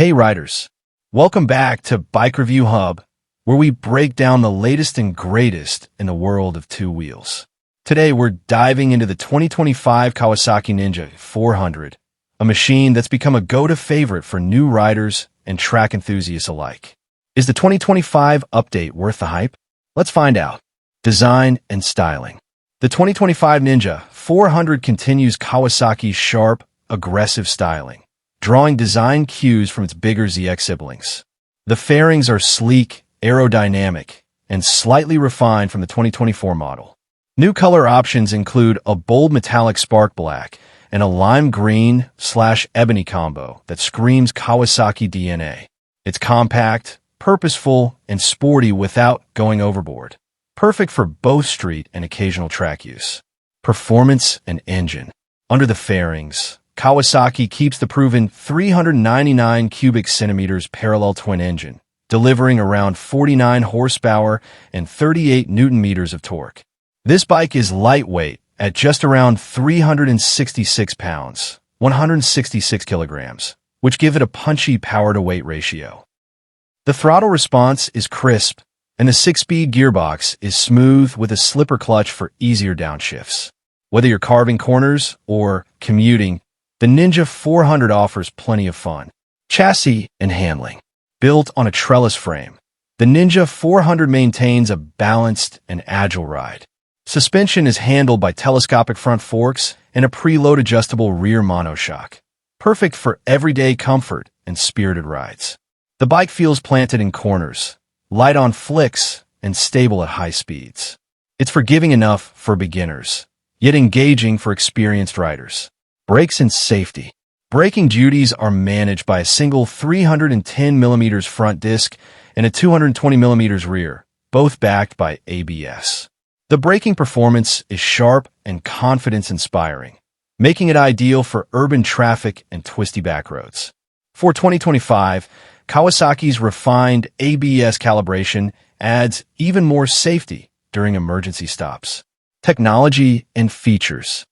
Hey riders, welcome back to Bike Review Hub, where we break down the latest and greatest in the world of two wheels. Today we're diving into the 2025 Kawasaki Ninja 400, a machine that's become a go-to favorite for new riders and track enthusiasts alike. Is the 2025 update worth the hype? Let's find out. Design and styling. The 2025 Ninja 400 continues Kawasaki's sharp, aggressive styling, drawing design cues from its bigger ZX siblings. The fairings are sleek, aerodynamic, and slightly refined from the 2024 model. New color options include a bold metallic spark black and a lime green/ebony combo that screams Kawasaki DNA. It's compact, purposeful, and sporty without going overboard. Perfect for both street and occasional track use. Performance and engine. Under the fairings, Kawasaki keeps the proven 399 cubic centimeters parallel twin engine, delivering around 49 horsepower and 38 newton-meters of torque. This bike is lightweight at just around 366 pounds, 166 kilograms, which give it a punchy power-to-weight ratio. The throttle response is crisp, and the 6-speed gearbox is smooth with a slipper clutch for easier downshifts. Whether you're carving corners or commuting, the Ninja 400 offers plenty of fun. Chassis and handling. Built on a trellis frame, the Ninja 400 maintains a balanced and agile ride. Suspension is handled by telescopic front forks and a preload adjustable rear monoshock, perfect for everyday comfort and spirited rides. The bike feels planted in corners, light on flicks, and stable at high speeds. It's forgiving enough for beginners, yet engaging for experienced riders. Brakes and safety. Braking duties are managed by a single 310mm front disc and a 220mm rear, both backed by ABS. The braking performance is sharp and confidence-inspiring, making it ideal for urban traffic and twisty backroads. For 2025, Kawasaki's refined ABS calibration adds even more safety during emergency stops. Technology and features.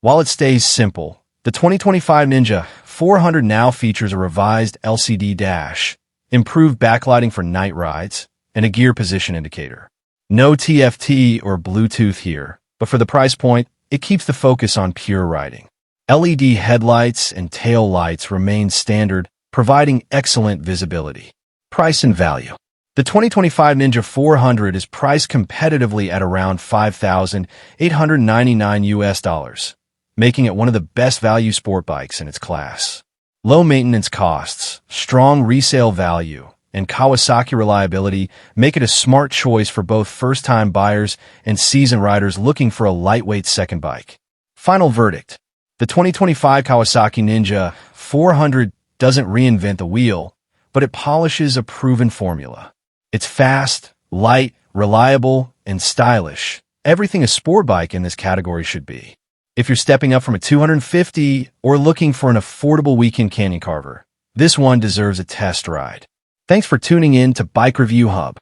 While it stays simple, the 2025 Ninja 400 now features a revised LCD dash, improved backlighting for night rides, and a gear position indicator. No TFT or Bluetooth here, but for the price point, it keeps the focus on pure riding. LED headlights and tail lights remain standard, providing excellent visibility. Price and value. The 2025 Ninja 400 is priced competitively at around $5,899, making it one of the best value sport bikes in its class. Low maintenance costs, strong resale value, and Kawasaki reliability make it a smart choice for both first-time buyers and seasoned riders looking for a lightweight second bike. Final verdict. The 2025 Kawasaki Ninja 400 doesn't reinvent the wheel, but it polishes a proven formula. It's fast, light, reliable, and stylish. Everything a sport bike in this category should be. If you're stepping up from a 250 or looking for an affordable weekend canyon carver, this one deserves a test ride. Thanks for tuning in to Bike Review Hub.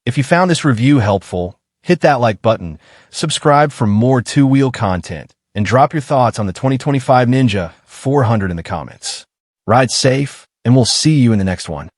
If you found this review helpful, hit that like button, subscribe for more two-wheel content, and drop your thoughts on the 2025 Ninja 400 in the comments. Ride safe, and we'll see you in the next one.